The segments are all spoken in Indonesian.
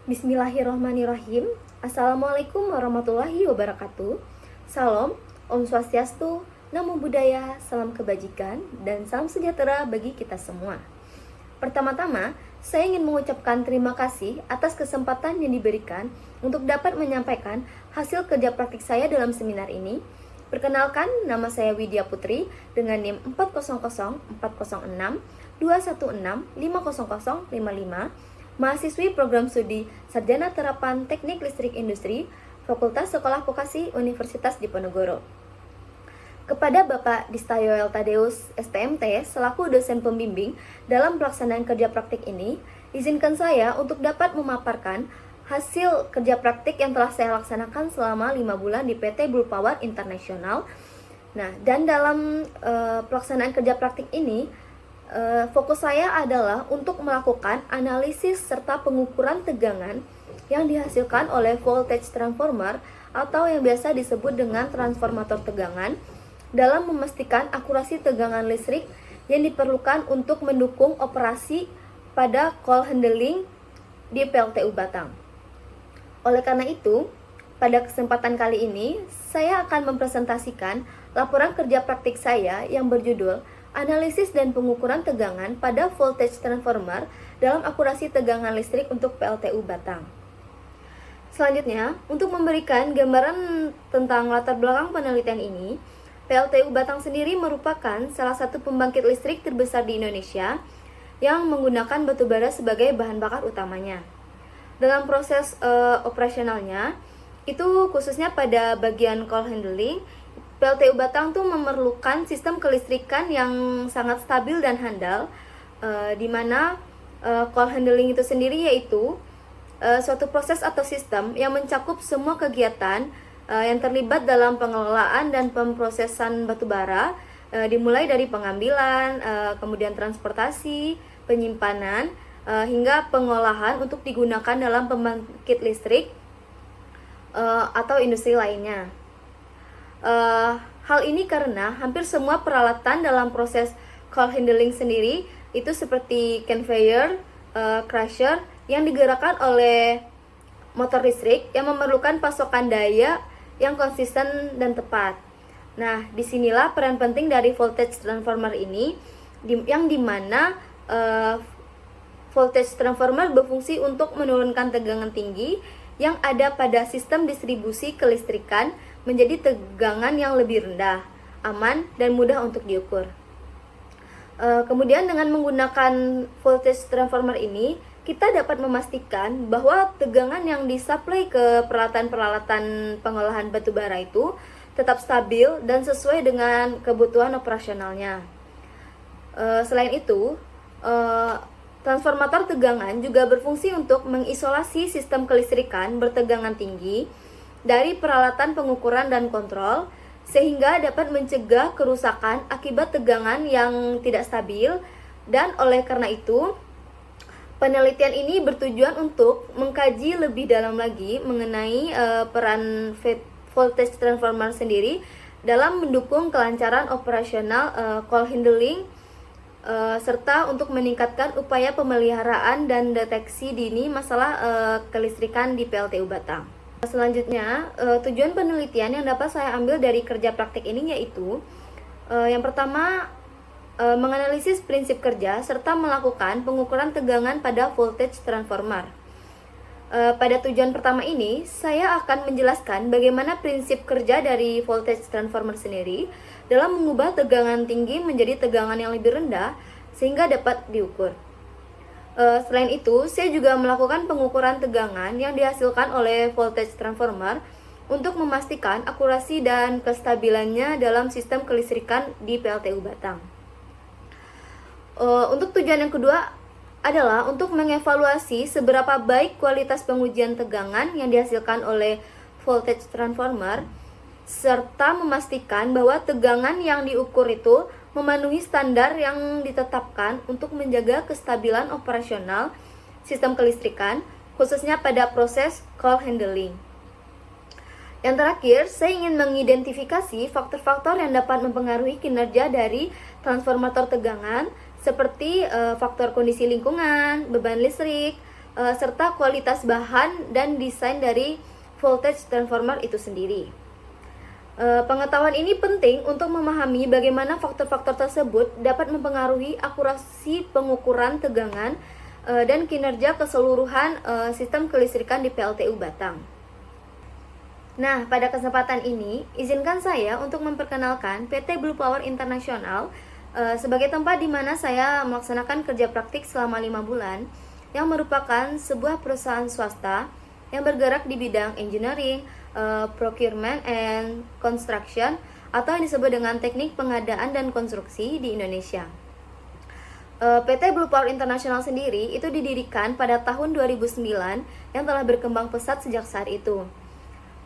Bismillahirrahmanirrahim. Assalamualaikum warahmatullahi wabarakatuh. Salam, Om Swastiastu, Namo Buddhaya, salam kebajikan, dan salam sejahtera bagi kita semua. Pertama-tama, saya ingin mengucapkan terima kasih atas kesempatan yang diberikan untuk dapat menyampaikan hasil kerja praktik saya dalam seminar ini. Perkenalkan, nama saya Widya Putri dengan NIM 4004041650055, mahasiswi program studi Sarjana Terapan Teknik Listrik Industri, Fakultas Sekolah Vokasi Universitas Diponegoro. Kepada Bapak Distayoel Tadeus, STMT, selaku dosen pembimbing dalam pelaksanaan kerja praktik ini, izinkan saya untuk dapat memaparkan hasil kerja praktik yang telah saya laksanakan selama 5 bulan di PT Blue Power International. Nah, dan dalam pelaksanaan kerja praktik ini, fokus saya adalah untuk melakukan analisis serta pengukuran tegangan yang dihasilkan oleh voltage transformer atau yang biasa disebut dengan transformator tegangan dalam memastikan akurasi tegangan listrik yang diperlukan untuk mendukung operasi pada call handling di PLTU Batang. Oleh karena itu, pada kesempatan kali ini saya akan mempresentasikan laporan kerja praktik saya yang berjudul Analisis dan pengukuran tegangan pada voltage transformer dalam akurasi tegangan listrik untuk PLTU Batang. Selanjutnya, untuk memberikan gambaran tentang latar belakang penelitian ini, PLTU Batang sendiri merupakan salah satu pembangkit listrik terbesar di Indonesia yang menggunakan batu bara sebagai bahan bakar utamanya. Dalam proses operasionalnya, itu khususnya pada bagian call handling, PLTU Batang tuh memerlukan sistem kelistrikan yang sangat stabil dan handal, di mana call handling itu sendiri yaitu suatu proses atau sistem yang mencakup semua kegiatan yang terlibat dalam pengelolaan dan pemrosesan batu bara, dimulai dari pengambilan, kemudian transportasi, penyimpanan, hingga pengolahan untuk digunakan dalam pembangkit listrik atau industri lainnya. Hal ini karena hampir semua peralatan dalam proses call handling sendiri itu seperti conveyor, crusher yang digerakkan oleh motor listrik yang memerlukan pasokan daya yang konsisten dan tepat. Nah, disinilah peran penting dari voltage transformer ini, yang dimana voltage transformer berfungsi untuk menurunkan tegangan tinggi yang ada pada sistem distribusi kelistrikan menjadi tegangan yang lebih rendah, aman, dan mudah untuk diukur. Kemudian dengan menggunakan voltage transformer ini, kita dapat memastikan bahwa tegangan yang disuplai ke peralatan-peralatan pengolahan batu bara itu tetap stabil dan sesuai dengan kebutuhan operasionalnya. Selain itu, transformator tegangan juga berfungsi untuk mengisolasi sistem kelistrikan bertegangan tinggi dari peralatan pengukuran dan kontrol, sehingga dapat mencegah kerusakan akibat tegangan yang tidak stabil. Dan oleh karena itu, penelitian ini bertujuan untuk mengkaji lebih dalam lagi mengenai peran voltage transformer sendiri dalam mendukung kelancaran operasional call handling, serta untuk meningkatkan upaya pemeliharaan dan deteksi dini masalah kelistrikan di PLTU Batang. Selanjutnya, tujuan penelitian yang dapat saya ambil dari kerja praktik ini yaitu yang pertama, menganalisis prinsip kerja serta melakukan pengukuran tegangan pada voltage transformer. Pada tujuan pertama ini, saya akan menjelaskan bagaimana prinsip kerja dari voltage transformer sendiri dalam mengubah tegangan tinggi menjadi tegangan yang lebih rendah sehingga dapat diukur. Selain itu, saya juga melakukan pengukuran tegangan yang dihasilkan oleh voltage transformer untuk memastikan akurasi dan kestabilannya dalam sistem kelistrikan di PLTU Batang. Untuk tujuan yang kedua adalah untuk mengevaluasi seberapa baik kualitas pengujian tegangan yang dihasilkan oleh voltage transformer, serta memastikan bahwa tegangan yang diukur itu memenuhi standar yang ditetapkan untuk menjaga kestabilan operasional sistem kelistrikan, khususnya pada proses call handling. Yang terakhir, saya ingin mengidentifikasi faktor-faktor yang dapat mempengaruhi kinerja dari transformator tegangan, seperti faktor kondisi lingkungan, beban listrik, serta kualitas bahan dan desain dari voltage transformer itu sendiri. Pengetahuan ini penting untuk memahami bagaimana faktor-faktor tersebut dapat mempengaruhi akurasi pengukuran tegangan dan kinerja keseluruhan sistem kelistrikan di PLTU Batang. Nah, pada kesempatan ini, izinkan saya untuk memperkenalkan PT Blue Power International sebagai tempat di mana saya melaksanakan kerja praktik selama 5 bulan, yang merupakan sebuah perusahaan swasta yang bergerak di bidang engineering, procurement and construction, atau yang disebut dengan teknik pengadaan dan konstruksi di Indonesia. PT Blue Power International sendiri itu didirikan pada tahun 2009 yang telah berkembang pesat sejak saat itu.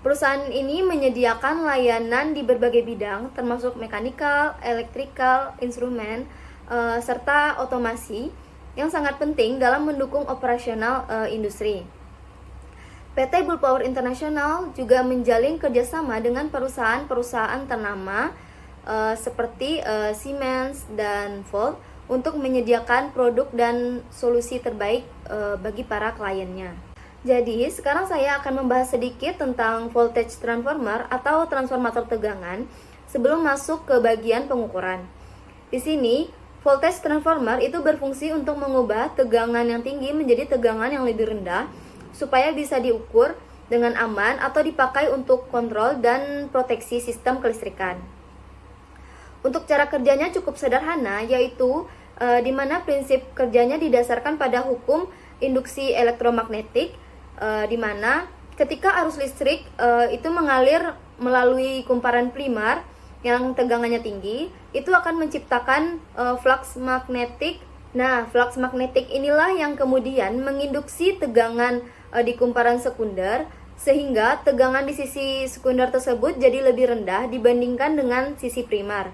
Perusahaan ini menyediakan layanan di berbagai bidang termasuk mekanikal, elektrikal, instrumen, serta otomasi yang sangat penting dalam mendukung operasional industri. PT Blue Power International juga menjalin kerjasama dengan perusahaan-perusahaan ternama seperti Siemens dan Volt untuk menyediakan produk dan solusi terbaik bagi para kliennya. Jadi, sekarang saya akan membahas sedikit tentang voltage transformer atau transformator tegangan sebelum masuk ke bagian pengukuran. Di sini, voltage transformer itu berfungsi untuk mengubah tegangan yang tinggi menjadi tegangan yang lebih rendah supaya bisa diukur dengan aman atau dipakai untuk kontrol dan proteksi sistem kelistrikan. Untuk cara kerjanya cukup sederhana, yaitu di mana prinsip kerjanya didasarkan pada hukum induksi elektromagnetik, di mana ketika arus listrik itu mengalir melalui kumparan primer yang tegangannya tinggi, itu akan menciptakan flux magnetik. Nah, flux magnetik inilah yang kemudian menginduksi tegangan di kumparan sekunder, sehingga tegangan di sisi sekunder tersebut jadi lebih rendah dibandingkan dengan sisi primer.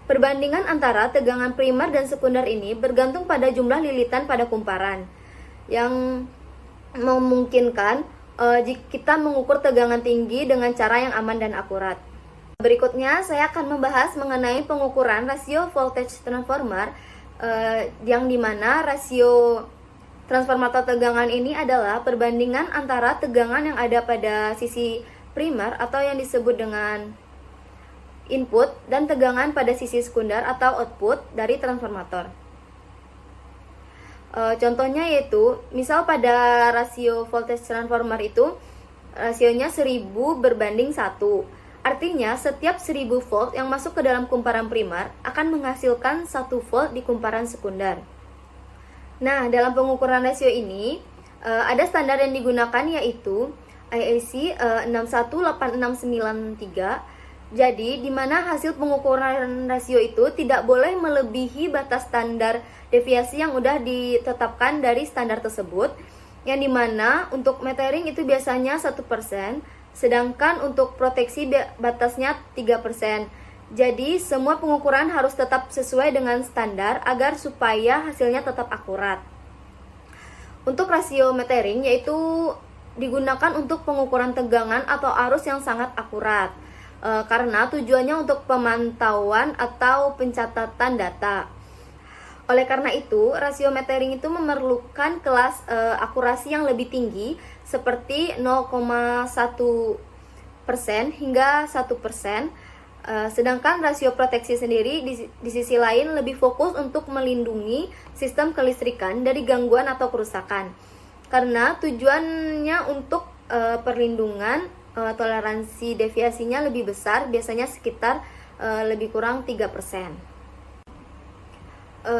Perbandingan antara tegangan primer dan sekunder ini bergantung pada jumlah lilitan pada kumparan, yang memungkinkan jika kita mengukur tegangan tinggi dengan cara yang aman dan akurat. Berikutnya, saya akan membahas mengenai pengukuran rasio voltage transformer, yang dimana rasio transformator tegangan ini adalah perbandingan antara tegangan yang ada pada sisi primer atau yang disebut dengan input dan tegangan pada sisi sekunder atau output dari transformator. Contohnya yaitu, misal pada rasio voltage transformer itu rasionya 1000 berbanding 1. Artinya setiap 1000 volt yang masuk ke dalam kumparan primer akan menghasilkan 1 volt di kumparan sekunder. Nah, dalam pengukuran rasio ini ada standar yang digunakan yaitu IEC 618693. Jadi, di mana hasil pengukuran rasio itu tidak boleh melebihi batas standar deviasi yang sudah ditetapkan dari standar tersebut, yang dimana untuk metering itu biasanya 1%, sedangkan untuk proteksi batasnya 3%. Jadi, semua pengukuran harus tetap sesuai dengan standar agar supaya hasilnya tetap akurat. Untuk rasio metering yaitu digunakan untuk pengukuran tegangan atau arus yang sangat akurat, karena tujuannya untuk pemantauan atau pencatatan data. Oleh karena itu, rasio metering itu memerlukan kelas akurasi yang lebih tinggi seperti 0,1% hingga 1%. Sedangkan rasio proteksi sendiri di sisi lain lebih fokus untuk melindungi sistem kelistrikan dari gangguan atau kerusakan, karena tujuannya untuk perlindungan, toleransi deviasinya lebih besar, biasanya sekitar lebih kurang 3%.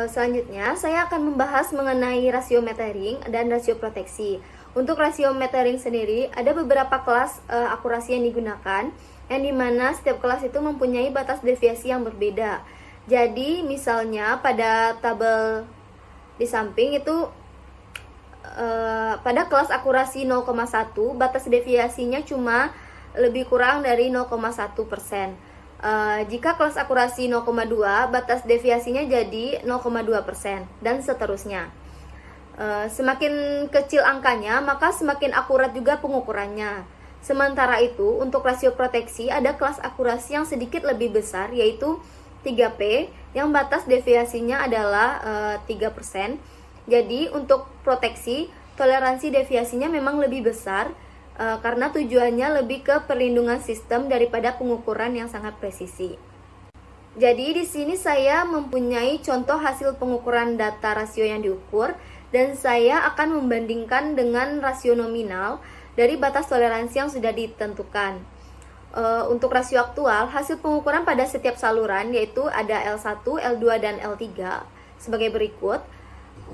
Selanjutnya saya akan membahas mengenai rasio metering dan rasio proteksi. Untuk rasio metering sendiri ada beberapa kelas akurasi yang digunakan, yang dimana setiap kelas itu mempunyai batas deviasi yang berbeda. Jadi misalnya pada tabel di samping itu pada kelas akurasi 0,1 batas deviasinya cuma lebih kurang dari 0,1%. Jika kelas akurasi 0,2 batas deviasinya jadi 0,2% dan seterusnya. Semakin kecil angkanya maka semakin akurat juga pengukurannya. Sementara itu, untuk rasio proteksi ada kelas akurasi yang sedikit lebih besar, yaitu 3P, yang batas deviasinya adalah 3%. Jadi, untuk proteksi, toleransi deviasinya memang lebih besar karena tujuannya lebih ke perlindungan sistem daripada pengukuran yang sangat presisi. Jadi di sini saya mempunyai contoh hasil pengukuran data rasio yang diukur dan saya akan membandingkan dengan rasio nominal dari batas toleransi yang sudah ditentukan. Untuk rasio aktual, hasil pengukuran pada setiap saluran yaitu ada L1, L2, dan L3 sebagai berikut.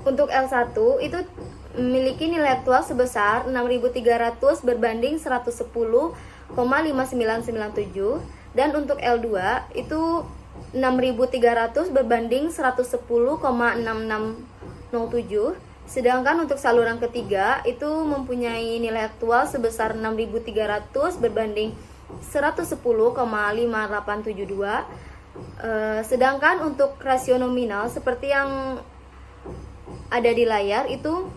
Untuk L1 itu memiliki nilai aktual sebesar 6.300 berbanding 110,5997 dan untuk L2 itu 6.300 berbanding 110,6607. Sedangkan untuk saluran ketiga itu mempunyai nilai aktual sebesar 6.300 berbanding 110,5872. Sedangkan untuk rasio nominal seperti yang ada di layar itu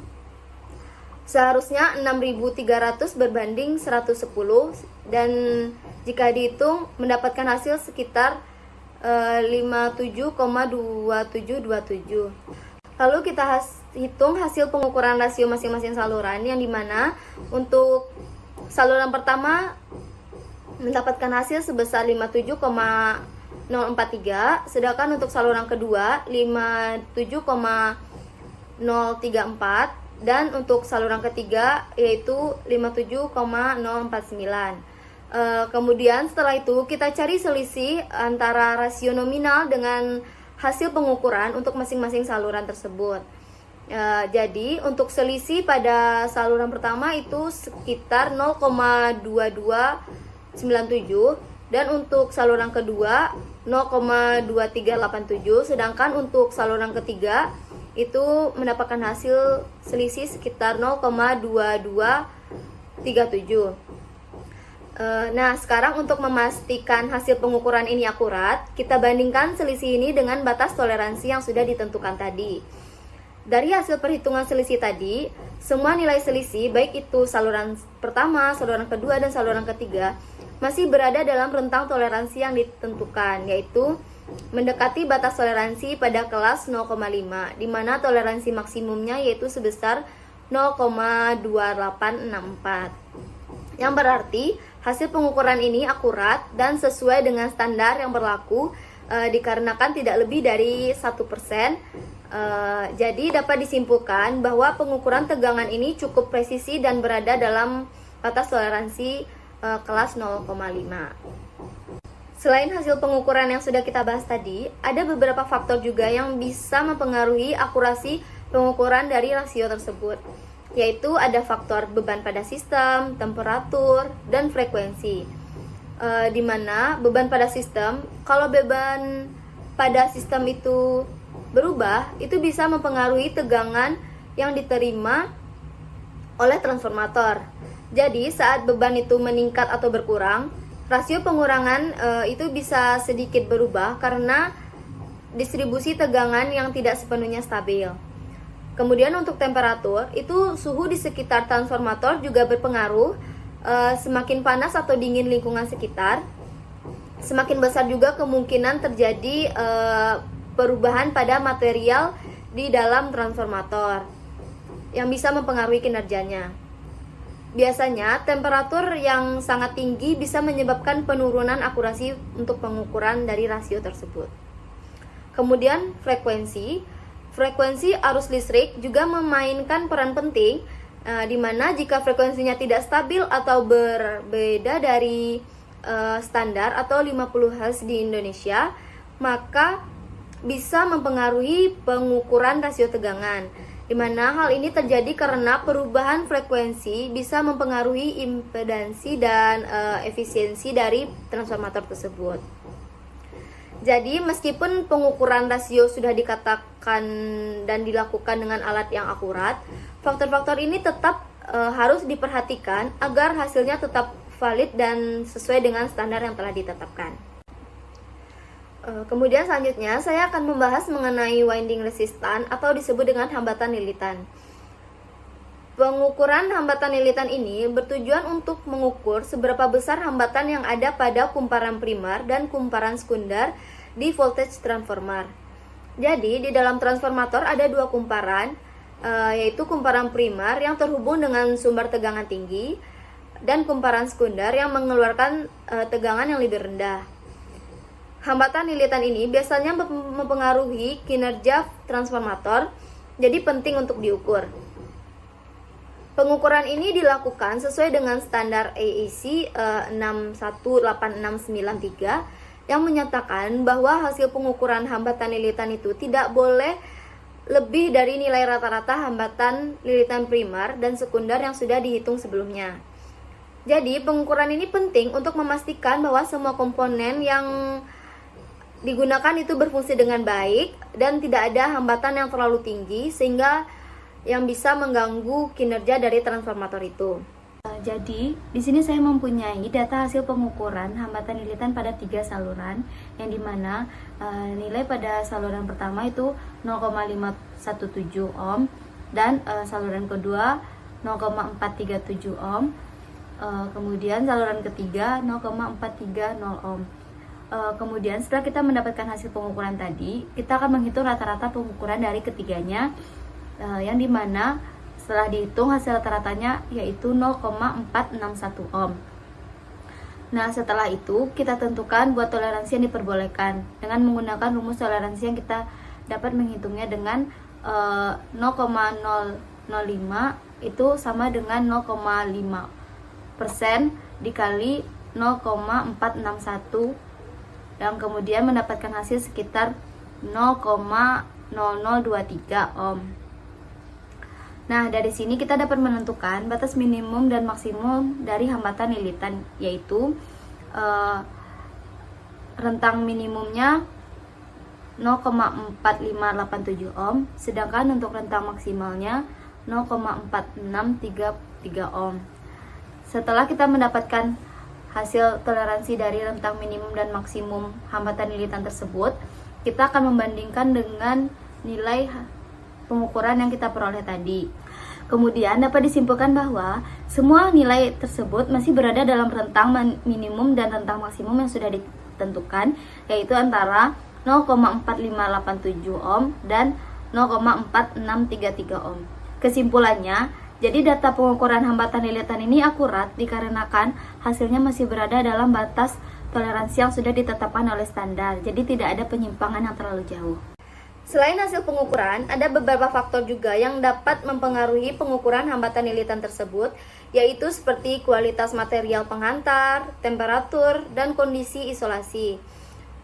seharusnya 6.300 berbanding 110 dan jika dihitung mendapatkan hasil sekitar 57,2727. Lalu kita hitung hasil pengukuran rasio masing-masing saluran yang dimana untuk saluran pertama mendapatkan hasil sebesar 57,043, sedangkan untuk saluran kedua 57,034 dan untuk saluran ketiga yaitu 57,049. Kemudian setelah itu kita cari selisih antara rasio nominal dengan hasil pengukuran untuk masing-masing saluran tersebut. Jadi untuk selisih pada saluran pertama itu sekitar 0,2297 dan untuk saluran kedua 0,2387, sedangkan untuk saluran ketiga itu mendapatkan hasil selisih sekitar 0,2237. Nah, sekarang untuk memastikan hasil pengukuran ini akurat, kita bandingkan selisih ini dengan batas toleransi yang sudah ditentukan tadi. Dari hasil perhitungan selisih tadi, semua nilai selisih, baik itu saluran pertama, saluran kedua, dan saluran ketiga, masih berada dalam rentang toleransi yang ditentukan, yaitu mendekati batas toleransi pada kelas 0,5, di mana toleransi maksimumnya yaitu sebesar 0,2864. Yang berarti hasil pengukuran ini akurat dan sesuai dengan standar yang berlaku dikarenakan tidak lebih dari 1%. Jadi dapat disimpulkan bahwa pengukuran tegangan ini cukup presisi dan berada dalam batas toleransi kelas 0,5. Selain hasil pengukuran yang sudah kita bahas tadi, ada beberapa faktor juga yang bisa mempengaruhi akurasi pengukuran dari rasio tersebut, yaitu ada faktor beban pada sistem, temperatur, dan frekuensi. Di mana beban pada sistem, kalau beban pada sistem itu berubah, itu bisa mempengaruhi tegangan yang diterima oleh transformator. Jadi saat beban itu meningkat atau berkurang, rasio pengurangan itu bisa sedikit berubah karena distribusi tegangan yang tidak sepenuhnya stabil. Kemudian untuk temperatur, itu suhu di sekitar transformator juga berpengaruh. Semakin panas atau dingin lingkungan sekitar, semakin besar juga kemungkinan terjadi perubahan pada material di dalam transformator yang bisa mempengaruhi kinerjanya. Biasanya temperatur yang sangat tinggi bisa menyebabkan penurunan akurasi untuk pengukuran dari rasio tersebut. Kemudian frekuensi arus listrik juga memainkan peran penting, di mana jika frekuensinya tidak stabil atau berbeda dari standar atau 50 Hz di Indonesia, maka bisa mempengaruhi pengukuran rasio tegangan, di mana hal ini terjadi karena perubahan frekuensi bisa mempengaruhi impedansi dan efisiensi dari transformator tersebut. Jadi meskipun pengukuran rasio sudah dikatakan dan dilakukan dengan alat yang akurat, faktor-faktor ini tetap harus diperhatikan agar hasilnya tetap valid dan sesuai dengan standar yang telah ditetapkan. Kemudian selanjutnya saya akan membahas mengenai winding resistan atau disebut dengan hambatan lilitan. Pengukuran hambatan lilitan ini bertujuan untuk mengukur seberapa besar hambatan yang ada pada kumparan primer dan kumparan sekunder di voltage transformer. Jadi di dalam transformator ada dua kumparan, yaitu kumparan primer yang terhubung dengan sumber tegangan tinggi dan kumparan sekunder yang mengeluarkan tegangan yang lebih rendah. Hambatan lilitan ini biasanya mempengaruhi kinerja transformator, jadi penting untuk diukur. Pengukuran ini dilakukan sesuai dengan standar AEC 618693 yang menyatakan bahwa hasil pengukuran hambatan lilitan itu tidak boleh lebih dari nilai rata-rata hambatan lilitan primer dan sekunder yang sudah dihitung sebelumnya. Jadi, pengukuran ini penting untuk memastikan bahwa semua komponen yang digunakan itu berfungsi dengan baik dan tidak ada hambatan yang terlalu tinggi sehingga yang bisa mengganggu kinerja dari transformator itu. Jadi, di sini saya mempunyai data hasil pengukuran hambatan lilitan pada 3 saluran, yang dimana nilai pada saluran pertama itu 0,517 ohm dan saluran kedua 0,437 ohm, kemudian saluran ketiga 0,430 ohm. Kemudian setelah kita mendapatkan hasil pengukuran tadi, kita akan menghitung rata-rata pengukuran dari ketiganya, yang dimana setelah dihitung hasil rata-ratanya yaitu 0,461 ohm. Nah, setelah itu kita tentukan buat toleransi yang diperbolehkan dengan menggunakan rumus toleransi yang kita dapat menghitungnya dengan 0,005 itu sama dengan 0,5% dikali 0,461 dan kemudian mendapatkan hasil sekitar 0,0023 ohm. Nah, dari sini kita dapat menentukan batas minimum dan maksimum dari hambatan lilitan, yaitu rentang minimumnya 0,4587 ohm, sedangkan untuk rentang maksimalnya 0,4633 ohm. Setelah kita mendapatkan hasil toleransi dari rentang minimum dan maksimum hambatan lilitan tersebut, kita akan membandingkan dengan nilai pengukuran yang kita peroleh tadi. Kemudian dapat disimpulkan bahwa semua nilai tersebut masih berada dalam rentang minimum dan rentang maksimum yang sudah ditentukan, yaitu antara 0,4587 ohm dan 0,4633 ohm. Kesimpulannya, jadi data pengukuran hambatan lilitan ini akurat dikarenakan hasilnya masih berada dalam batas toleransi yang sudah ditetapkan oleh standar, jadi tidak ada penyimpangan yang terlalu jauh. Selain hasil pengukuran, ada beberapa faktor juga yang dapat mempengaruhi pengukuran hambatan lilitan tersebut, yaitu seperti kualitas material penghantar, temperatur, dan kondisi isolasi.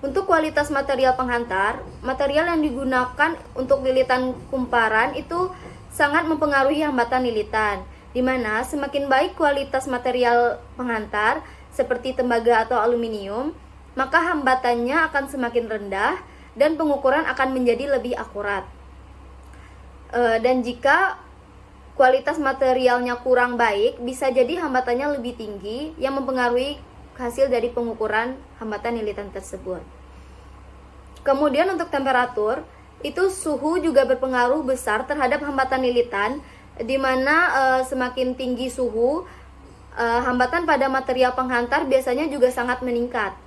Untuk kualitas material penghantar, material yang digunakan untuk lilitan kumparan itu sangat mempengaruhi hambatan lilitan, di mana semakin baik kualitas material penghantar, seperti tembaga atau aluminium, maka hambatannya akan semakin rendah, dan pengukuran akan menjadi lebih akurat. Dan jika kualitas materialnya kurang baik, bisa jadi hambatannya lebih tinggi yang mempengaruhi hasil dari pengukuran hambatan lilitan tersebut. Kemudian untuk temperatur, itu suhu juga berpengaruh besar terhadap hambatan lilitan, di mana semakin tinggi suhu, hambatan pada material penghantar biasanya juga sangat meningkat.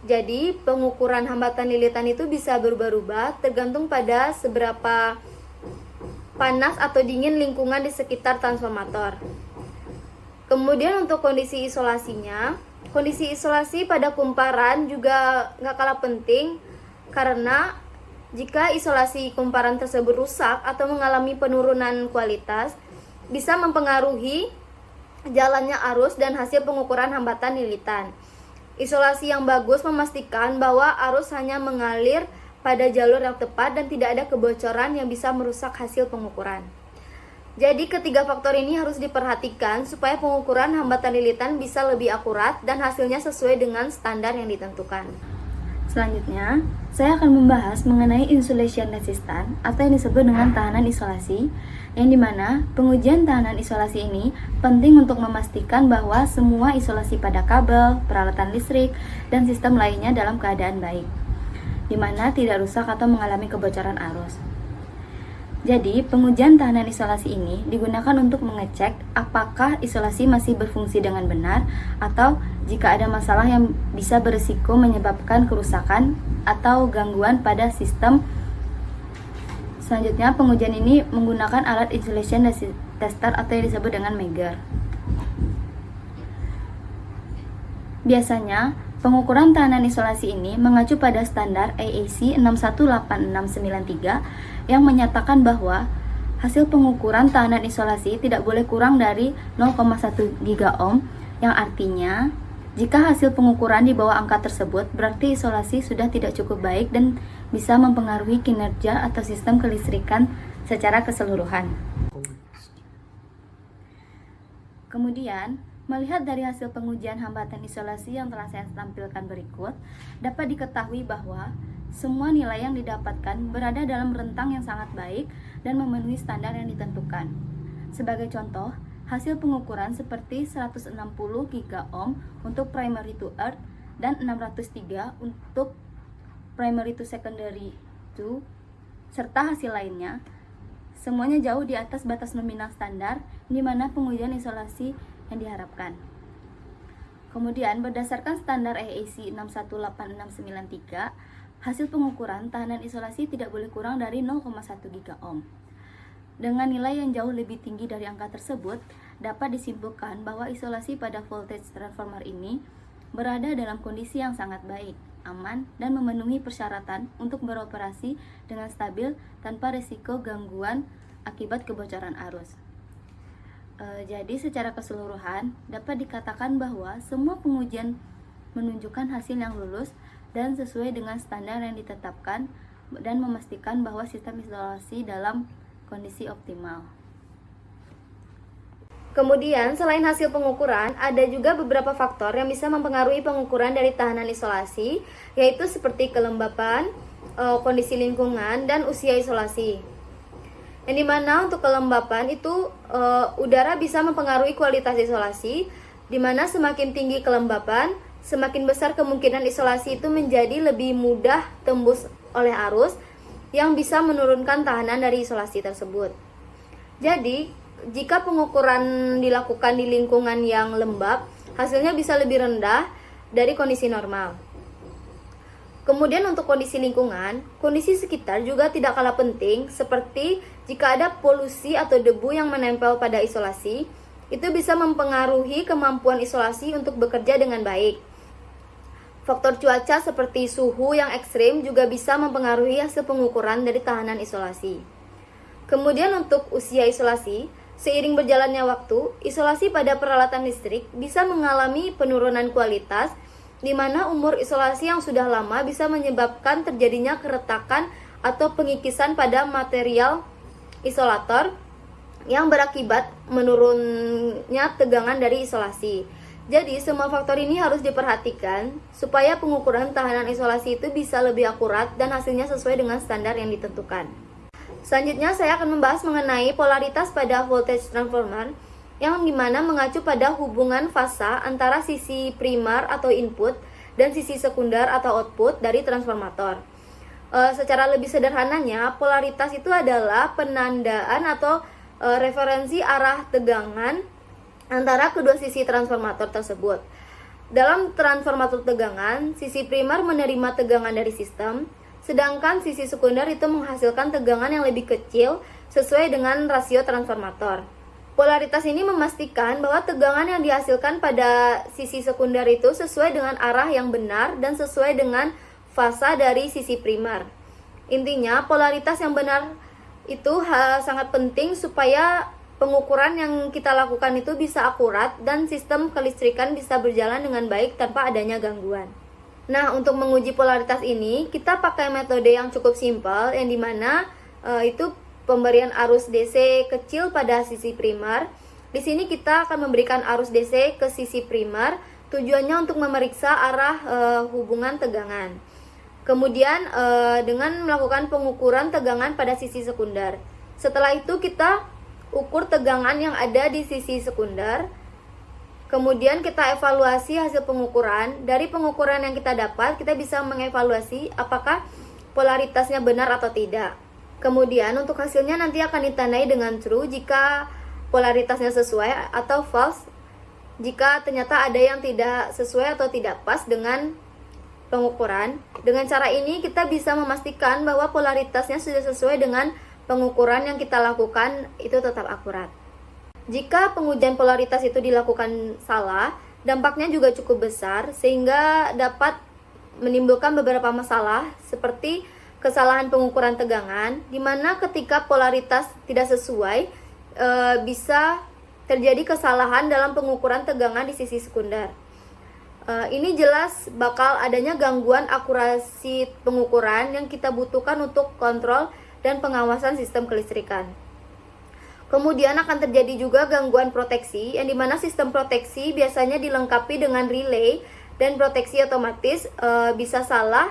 Jadi, pengukuran hambatan lilitan itu bisa berubah-ubah tergantung pada seberapa panas atau dingin lingkungan di sekitar transformator. Kemudian untuk kondisi isolasinya, kondisi isolasi pada kumparan juga nggak kalah penting, karena jika isolasi kumparan tersebut rusak atau mengalami penurunan kualitas, bisa mempengaruhi jalannya arus dan hasil pengukuran hambatan lilitan. Isolasi yang bagus memastikan bahwa arus hanya mengalir pada jalur yang tepat dan tidak ada kebocoran yang bisa merusak hasil pengukuran. Jadi ketiga faktor ini harus diperhatikan supaya pengukuran hambatan lilitan bisa lebih akurat dan hasilnya sesuai dengan standar yang ditentukan. Selanjutnya, saya akan membahas mengenai insulation resistant atau yang disebut dengan tahanan isolasi, yang dimana pengujian tahanan isolasi ini penting untuk memastikan bahwa semua isolasi pada kabel, peralatan listrik, dan sistem lainnya dalam keadaan baik, dimana tidak rusak atau mengalami kebocoran arus. Jadi, pengujian tahanan isolasi ini digunakan untuk mengecek apakah isolasi masih berfungsi dengan benar atau jika ada masalah yang bisa berisiko menyebabkan kerusakan atau gangguan pada sistem Selanjutnya, pengujian ini menggunakan alat insulation tester atau yang disebut dengan Megger. Biasanya, pengukuran tahanan isolasi ini mengacu pada standar AAC 618693 yang menyatakan bahwa hasil pengukuran tahanan isolasi tidak boleh kurang dari 0,1 gigaohm, yang artinya jika hasil pengukuran di bawah angka tersebut berarti isolasi sudah tidak cukup baik dan bisa mempengaruhi kinerja atau sistem kelistrikan secara keseluruhan. Kemudian, melihat dari hasil pengujian hambatan isolasi yang telah saya tampilkan berikut, dapat diketahui bahwa semua nilai yang didapatkan berada dalam rentang yang sangat baik dan memenuhi standar yang ditentukan. Sebagai contoh, hasil pengukuran seperti 160 gigaohm untuk primary to earth dan 603 untuk primary to secondary to, serta hasil lainnya, semuanya jauh di atas batas nominal standar di mana pengujian isolasi yang diharapkan. Kemudian, berdasarkan standar AAC 618693, hasil pengukuran tahanan isolasi tidak boleh kurang dari 0,1 gigaohm. Dengan nilai yang jauh lebih tinggi dari angka tersebut, dapat disimpulkan bahwa isolasi pada voltage transformer ini berada dalam kondisi yang sangat baik, aman, dan memenuhi persyaratan untuk beroperasi dengan stabil tanpa risiko gangguan akibat kebocoran arus. Jadi secara keseluruhan dapat dikatakan bahwa semua pengujian menunjukkan hasil yang lulus dan sesuai dengan standar yang ditetapkan dan memastikan bahwa sistem isolasi dalam kondisi optimal. Kemudian, selain hasil pengukuran, ada juga beberapa faktor yang bisa mempengaruhi pengukuran dari tahanan isolasi, yaitu seperti kelembapan, kondisi lingkungan, dan usia isolasi. Yang dimana untuk kelembapan itu udara bisa mempengaruhi kualitas isolasi, dimana semakin tinggi kelembapan, semakin besar kemungkinan isolasi itu menjadi lebih mudah tembus oleh arus yang bisa menurunkan tahanan dari isolasi tersebut. Jadi, jika pengukuran dilakukan di lingkungan yang lembab, hasilnya bisa lebih rendah dari kondisi normal. Kemudian untuk kondisi lingkungan, kondisi sekitar juga tidak kalah penting, seperti jika ada polusi atau debu yang menempel pada isolasi, itu bisa mempengaruhi kemampuan isolasi untuk bekerja dengan baik. Faktor cuaca seperti suhu yang ekstrim juga bisa mempengaruhi hasil pengukuran dari tahanan isolasi. Kemudian untuk usia isolasi, seiring berjalannya waktu, isolasi pada peralatan listrik bisa mengalami penurunan kualitas, di mana umur isolasi yang sudah lama bisa menyebabkan terjadinya keretakan atau pengikisan pada material isolator yang berakibat menurunnya tegangan dari isolasi. Jadi, semua faktor ini harus diperhatikan supaya pengukuran tahanan isolasi itu bisa lebih akurat dan hasilnya sesuai dengan standar yang ditentukan. Selanjutnya, saya akan membahas mengenai polaritas pada voltage transformer yang dimana mengacu pada hubungan fasa antara sisi primer atau input dan sisi sekunder atau output dari transformator. Secara lebih sederhananya, polaritas itu adalah penandaan atau referensi arah tegangan antara kedua sisi transformator tersebut. Dalam transformator tegangan, sisi primer menerima tegangan dari sistem, sedangkan sisi sekunder itu menghasilkan tegangan yang lebih kecil sesuai dengan rasio transformator. Polaritas ini memastikan bahwa tegangan yang dihasilkan pada sisi sekunder itu sesuai dengan arah yang benar dan sesuai dengan fasa dari sisi primer. Intinya, polaritas yang benar itu sangat penting supaya pengukuran yang kita lakukan itu bisa akurat dan sistem kelistrikan bisa berjalan dengan baik tanpa adanya gangguan. Nah, untuk menguji polaritas ini, kita pakai metode yang cukup simpel, yang dimana itu pemberian arus DC kecil pada sisi primer. Di sini kita akan memberikan arus DC ke sisi primer, tujuannya untuk memeriksa arah hubungan tegangan. Kemudian dengan melakukan pengukuran tegangan pada sisi sekunder. Setelah itu kita ukur tegangan yang ada di sisi sekunder. Kemudian kita evaluasi hasil pengukuran. Dari pengukuran yang kita dapat, kita bisa mengevaluasi apakah polaritasnya benar atau tidak. Kemudian untuk hasilnya nanti akan ditandai dengan true jika polaritasnya sesuai, atau false jika ternyata ada yang tidak sesuai atau tidak pas dengan pengukuran. Dengan cara ini kita bisa memastikan bahwa polaritasnya sudah sesuai dengan pengukuran yang kita lakukan itu tetap akurat. Jika pengujian polaritas itu dilakukan salah, dampaknya juga cukup besar sehingga dapat menimbulkan beberapa masalah seperti kesalahan pengukuran tegangan, di mana ketika polaritas tidak sesuai bisa terjadi kesalahan dalam pengukuran tegangan di sisi sekunder. Ini jelas bakal adanya gangguan akurasi pengukuran yang kita butuhkan untuk kontrol dan pengawasan sistem kelistrikan. Kemudian akan terjadi juga gangguan proteksi, yang dimana sistem proteksi biasanya dilengkapi dengan relay dan proteksi otomatis bisa salah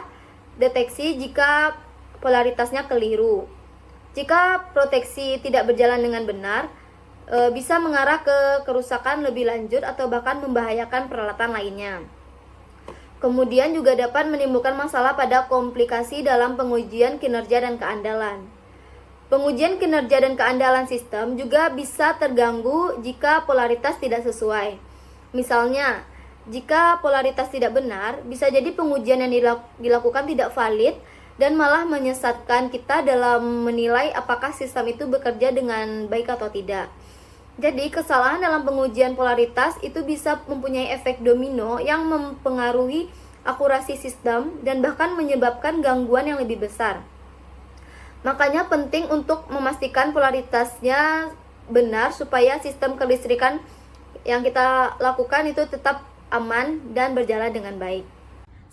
deteksi jika polaritasnya keliru. Jika proteksi tidak berjalan dengan benar, bisa mengarah ke kerusakan lebih lanjut atau bahkan membahayakan peralatan lainnya. Kemudian juga dapat menimbulkan masalah pada komplikasi dalam pengujian kinerja dan keandalan. Pengujian kinerja dan keandalan sistem juga bisa terganggu jika polaritas tidak sesuai. Misalnya, jika polaritas tidak benar, bisa jadi pengujian yang dilakukan tidak valid dan malah menyesatkan kita dalam menilai apakah sistem itu bekerja dengan baik atau tidak. Jadi, kesalahan dalam pengujian polaritas itu bisa mempunyai efek domino yang mempengaruhi akurasi sistem dan bahkan menyebabkan gangguan yang lebih besar. Makanya penting untuk memastikan polaritasnya benar supaya sistem kelistrikan yang kita lakukan itu tetap aman dan berjalan dengan baik.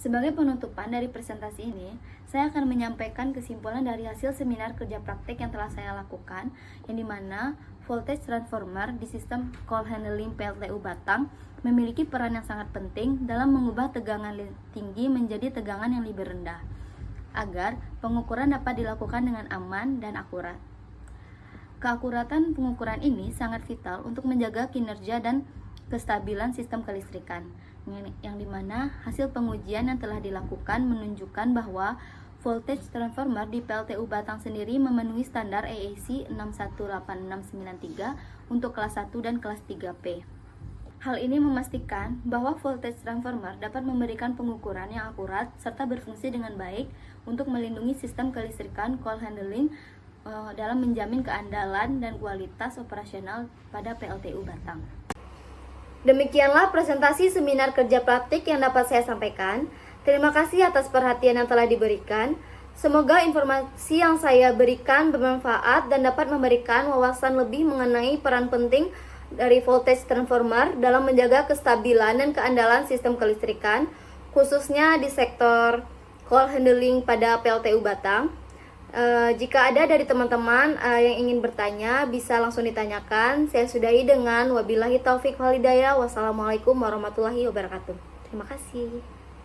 Sebagai penutupan dari presentasi ini, saya akan menyampaikan kesimpulan dari hasil seminar kerja praktek yang telah saya lakukan, yang dimana voltage transformer di sistem call handling PLTU Batang memiliki peran yang sangat penting dalam mengubah tegangan tinggi menjadi tegangan yang lebih rendah, agar pengukuran dapat dilakukan dengan aman dan akurat. Keakuratan pengukuran ini sangat vital untuk menjaga kinerja dan kestabilan sistem kelistrikan, yang dimana hasil pengujian yang telah dilakukan menunjukkan bahwa voltage transformer di PLTU Batang sendiri memenuhi standar EAC 618693 untuk kelas 1 dan kelas 3P. Hal ini memastikan bahwa voltage transformer dapat memberikan pengukuran yang akurat serta berfungsi dengan baik untuk melindungi sistem kelistrikan call handling dalam menjamin keandalan dan kualitas operasional pada PLTU Batang. Demikianlah presentasi seminar kerja praktik yang dapat saya sampaikan. Terima kasih atas perhatian yang telah diberikan. Semoga informasi yang saya berikan bermanfaat dan dapat memberikan wawasan lebih mengenai peran penting dari voltage transformer dalam menjaga kestabilan dan keandalan sistem kelistrikan, khususnya di sektor call handling pada PLTU Batang. Jika ada dari teman-teman yang ingin bertanya, bisa langsung ditanyakan. Saya sudahi dengan wabillahi taufik wal hidayah. Wassalamualaikum warahmatullahi wabarakatuh. Terima kasih.